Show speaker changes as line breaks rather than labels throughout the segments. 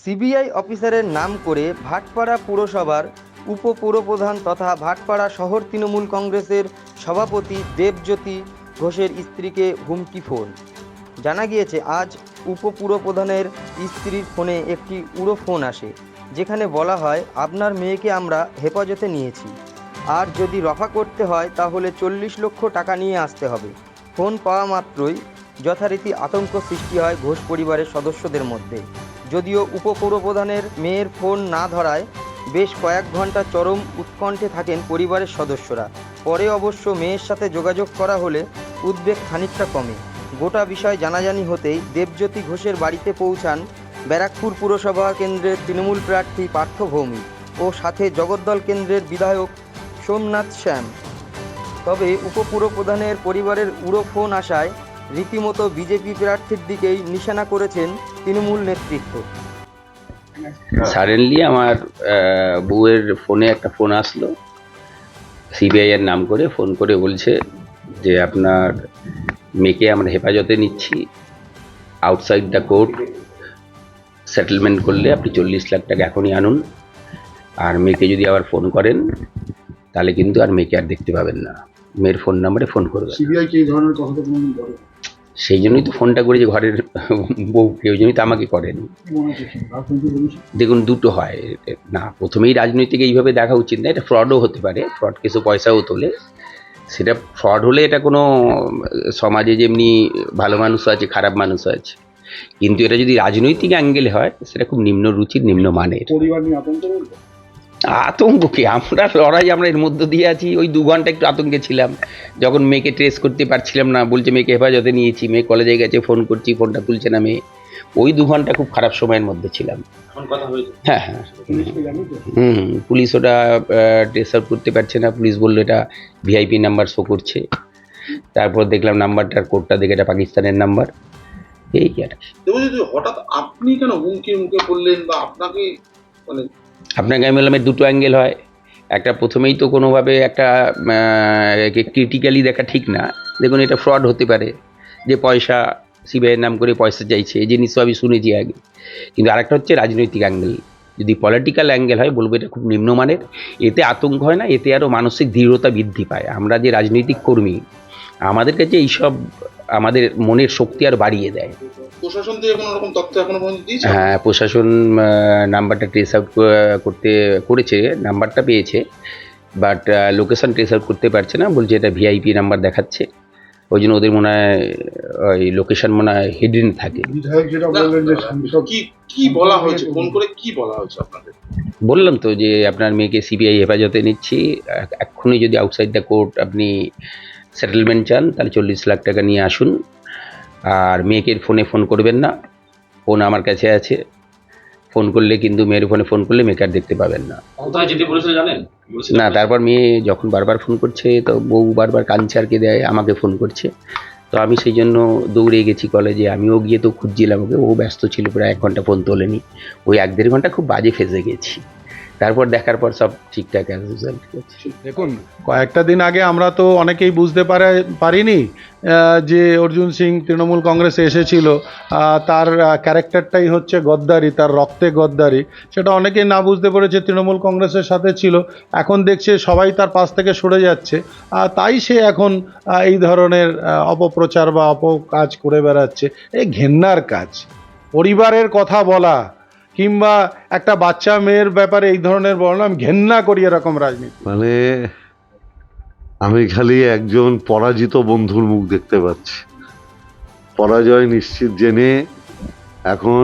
CBI অফিসারের নাম করে ভাটপাড়া পুরসভার উপপুরপ্রধান তথা ভাটপাড়া শহর তৃণমূল কংগ্রেসের সভাপতি দেবজ্যোতি ঘোষের স্ত্রীকে হুমকি ফোন। জানা গিয়েছে আজ উপপুরপ্রধানের স্ত্রীর ফোনে একটি উড়ো ফোন আসে, যেখানে বলা হয় আপনার মেয়েকে আমরা হেফাজতে নিয়েছি, আর যদি রফা করতে হয় তাহলে 40 লক্ষ টাকা নিয়ে আসতে হবে। ফোন পাওয়া মাত্রই যথারীতি আতঙ্ক সৃষ্টি হয় ঘোষ পরিবারের সদস্যদের মধ্যে। যদিও উপপুরপ্রধানের মেয়ের ফোন না ধরায় বেশ কয়েক ঘন্টা চরম উৎকণ্ঠে থাকেন পরিবারের সদস্যরা। পরে অবশ্য মেয়ের সাথে যোগাযোগ করা হলে উদ্বেগ খানিকটা কমে। গোটা বিষয় জানাজানি হতেই দেবজ্যোতি ঘোষের বাড়িতে পৌঁছান ব্যারাকপুর পুরসভা কেন্দ্রের তৃণমূল প্রার্থী পার্থ ভৌমিক ও সাথে জগদ্দল কেন্দ্রের বিধায়ক সোমনাথ শ্যাম। তবে উপপুরপ্রধানের পরিবারের উড়ো ফোন আসায় রীতিমতো বিজেপি প্রার্থীর দিকেই নিশানা করেছেন তৃণমূল নেতৃত্ব।
সাডেনলি আমার বউয়ের ফোনে একটা ফোন আসলো, সিবিআই এর নাম করে ফোন করে বলছে যে আপনার মেয়েকে আমরা হেফাজতে নিচ্ছি, আউটসাইড দ্য কোর্ট সেটেলমেন্ট করলে আপনি 40 লাখ টাকা এখনই আনুন, আর মেয়েকে যদি আবার ফোন করেন তাহলে কিন্তু আর মেয়েকে আর দেখতে পাবেন না, মেয়ের ফোন নাম্বারে ফোন করবেন।
সিবিআই কি এই ধরনের কথা তো কোনোদিন বলে?
সেই জন্যই তো ফোনটা করেছে ঘরের বউকে, ওই জন্যই তো আমাকে করেনি।
মনে হচ্ছে কি রাজনৈতিক ভবিষ্যৎ?
দেখুন, দুটো হয় না, প্রথমেই রাজনৈতিক এইভাবে দেখা উচিত না, এটা ফ্রডও হতে পারে, ফ্রড কেসও পয়সাও তোলে। সেটা ফ্রড হলে এটা কোনো সমাজে যেমনি ভালো মানুষও আছে খারাপ মানুষও আছে, কিন্তু এটা যদি রাজনৈতিক অ্যাঙ্গেলে হয় সেটা খুব নিম্ন রুচির নিম্ন মানের।
পরিবার নিয়ে আতঙ্ক বলবো?
আতঙ্ককে আমরা লড়াই, আমরা এর মধ্যে দিয়ে আছি। ওই 2 ঘন্টা একটু আতঙ্কে ছিলাম, যখন মেয়েকে ট্রেস করতে পারছিলাম না, বলছে মেয়েকে হেফাজতে নিয়েছি, মেয়ে কলেজে গেছে, ফোন করছি, ফোনটা তুলছে না মেয়ে। ওই 2 ঘন্টা খুব খারাপ সময়ের মধ্যে ছিলাম। হ্যাঁ হ্যাঁ,
পুলিশকে জানি তো?
পুলিশ ওটা ট্রেস আউট করতে পারছে না। পুলিশ বললো এটা ভিআইপি নাম্বার শো করছে। তারপর দেখলাম নাম্বারটার কোডটা দেখে এটা পাকিস্তানের নাম্বার। এই কি আর কি।
হঠাৎ আপনি কেন হুমকির মুখে পড়লেন, বা আপনাকে মানে
আপনাকে আমি বললাম এর দুটো অ্যাঙ্গেল হয়। একটা, প্রথমেই তো কোনোভাবে একটা ক্রিটিক্যালি দেখা ঠিক না। দেখুন, এটা ফ্রড হতে পারে, যে পয়সা সিবিআইয়ের নাম করে পয়সা চাইছে, এই জিনিসও আমি শুনেছি আগে। কিন্তু আরেকটা হচ্ছে রাজনৈতিক অ্যাঙ্গেল। যদি পলিটিক্যাল অ্যাঙ্গেল হয় বলবো এটা খুব নিম্নমানের। এতে আতঙ্ক হয় না, এতে আরও মানসিক দৃঢ়তা বৃদ্ধি পায়। আমরা যে রাজনৈতিক কর্মী, আমাদের কাছে এইসব আমাদের মনের শক্তি আর বাড়িয়ে দেয়।
প্রশাসন থেকে কোনো রকম তথ্য এখনো পর্যন্ত দিয়েছে?
হ্যাঁ, প্রশাসন নাম্বারটা ট্রেস আউট করেছে, নাম্বারটা পেয়েছে, বাট লোকেশন ট্রেস আউট করতে পারছে না। বলছে এটা ভিআইপি নাম্বার দেখাচ্ছে, ওই জন্য ওদের মনে হয় ওই লোকেশন মনে হয় হিডেন থাকে।
বিধায়ক যেটা বললেন যে সাংসদ
কি কি বলা হয়েছে, ফোন করে কি বলা হয়েছে আপনাদের?
বললাম তো যে আপনার মেয়েকে সিবিআই হেফাজতে নিচ্ছি, এক্ষুনি যদি আউটসাইড দ্য কোর্ট আপনি সেটেলমেন্ট চান তাহলে 40 লাখ টাকা নিয়ে আসুন, আর মেয়েকে ফোনে ফোন করবেন না, ফোন আমার কাছে আছে, ফোন করলে কিন্তু মেয়ের ফোনে ফোন করলে মেয়েকে আর দেখতে পাবেন না।
কোথায় যেতে বলেছিল জানেন?
না, তারপর মেয়ে যখন বারবার ফোন করছে, তো বউ বারবার কাঁদছে আর দেয়, আমাকে ফোন করছে। তো আমি সেই জন্য দৌড়ে গেছি কলেজে, আমিও গিয়ে তো খুঁজছিলাম ওকে, ও ব্যস্ত ছিল, প্রায় 1 ঘন্টা ফোন তোলেনি। ওই 1-1.5 ঘন্টা খুব বাজে ফেঁসে গেছি। তারপর দেখার পর সব ঠিকঠাক আছে।
দেখুন, কয়েকটা দিন আগে আমরা তো অনেকেই বুঝতে পারিনি যে অর্জুন সিং তৃণমূল কংগ্রেসে এসেছিল, তার ক্যারেক্টারটাই হচ্ছে গদ্দারি, তার রক্তে গদ্দারি। সেটা অনেকেই না বুঝতে পেরেছে, তৃণমূল কংগ্রেসের সাথে ছিল। এখন দেখছে সবাই তার পাশ থেকে সরে যাচ্ছে, তাই সে এখন এই ধরনের অপপ্রচার বা অপকাজ করে বেড়াচ্ছে। এই ঘেন্নার কাজ। পরিবারের কথা বলা কিংবা একটা বাচ্চা মেয়ের ব্যাপারে এই ধরনের বর্ণনা, আমি ঘেন্না করি এরকম রাজনীতি।
মানে আমি খালি একজন পরাজিত বন্ধুর মুখ দেখতে পাচ্ছি। পরাজয় নিশ্চিত জেনে এখন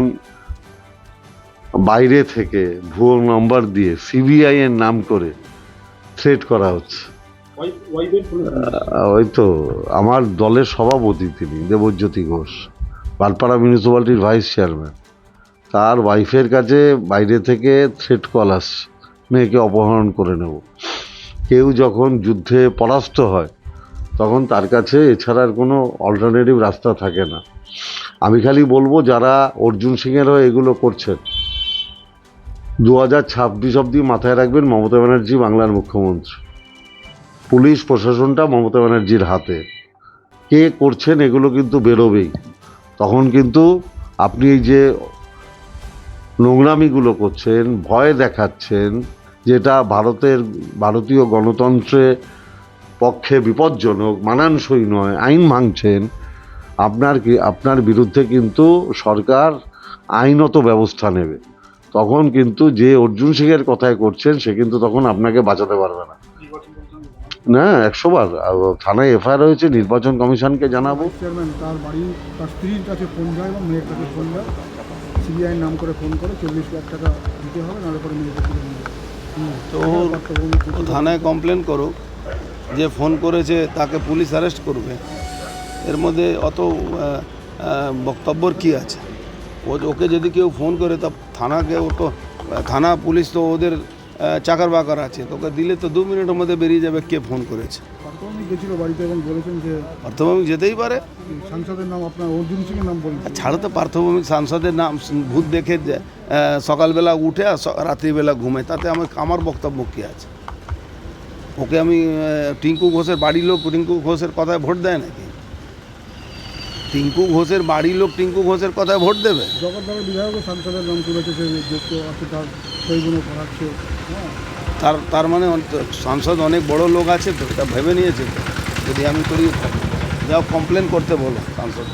বাইরে থেকে ভুয়ো নাম্বার দিয়ে সিবিআই এর নাম করে থ্রেট করা হচ্ছে। ওই তো আমার দলের সভাপতি, তিনি দেবজ্যোতি ঘোষ, পালপাড়া মিউনিসিপ্যালিটির ভাইস চেয়ারম্যান, তার ওয়াইফের কাছে বাইরে থেকে থ্রেট কল আসছে, মেয়েকে অপহরণ করে নেব। কেউ যখন যুদ্ধে পরাস্ত হয় তখন তার কাছে এছাড়া আর কোনো অল্টারনেটিভ রাস্তা থাকে না। আমি খালি বলবো, যারা অর্জুন সিংয়ের হয়ে এগুলো করছেন, 2026 অবধি মাথায় রাখবেন মমতা ব্যানার্জি বাংলার মুখ্যমন্ত্রী, পুলিশ প্রশাসনটা মমতা ব্যানার্জির হাতে। কে করছেন এগুলো কিন্তু বেরোবেই, তখন কিন্তু আপনি এই যে নোংরামিগুলো করছেন, ভয় দেখাচ্ছেন, যেটা ভারতীয় গণতন্ত্রে পক্ষে বিপজ্জনক, মানানসই নয়, আইন ভাঙছেন, আপনার বিরুদ্ধে কিন্তু সরকার আইনত ব্যবস্থা নেবে। তখন কিন্তু যে অর্জুন সিংয়ের কথায় করছেন সে কিন্তু তখন আপনাকে বাঁচাতে পারবে না। না, 100 বার থানায় এফআইআর হয়েছে, নির্বাচন কমিশনকে জানাবো।
চেয়ারম্যান তার বাড়ি, তার স্ত্রীর কাছে ফোন যায় এবং মেয়ের কাছে ফোন যায়, সিবিআই নাম করে ফোন করে 40 লাখ টাকা দিতে হবে, নাহলে পরে মেয়েকে তুলে নিয়ে যাবে।
তো ও থানায় কমপ্লেন করুক, যে ফোন করেছে তাকে পুলিশ অ্যারেস্ট করবে, এর মধ্যে অত বক্তব্যর কী আছে? ওকে যদি কেউ ফোন করে তা থানা পুলিশ তো ওদের চাকার বাকার আছে, তোকে দিলে তো 2 মিনিটের মধ্যে বেরিয়ে যাবে কে ফোন করেছে।
পার্থভূমি গেছিল বাড়িতে এবং বলেছেন যে
পার্থভৌমিক যেতেই পারে,
সাংসদের নাম আপনার অর্জুন সিংয়ের নাম বলছেন।
ছাড়ো তো, পার্থভৌমিক সাংসদের নাম ভূত দেখে সকালবেলা উঠে আর রাত্রিবেলা ঘুমায়, তাতে আমার বক্তব্য কী আছে? ওকে আমি টিঙ্কু ঘোষের বাড়ির লোক টিঙ্কু ঘোষের কথায় ভোট দেয় নাকি? টিঙ্কু ঘোষের বাড়ির লোক টিঙ্কু ঘোষের কথায় ভোট দেবে?
জগদ্দলের বিধায়কও সাংসদের নাম তুলেছে, সে যুক্ত আছে, তার সেইগুলো করাচ্ছে। হ্যাঁ,
তার মানে সাংসদ অনেক বড় লোক আছে তো, এটা ভেবে নিয়েছে তো, যদি আমি করি যাও কমপ্লেন করতে বলো সাংসদ।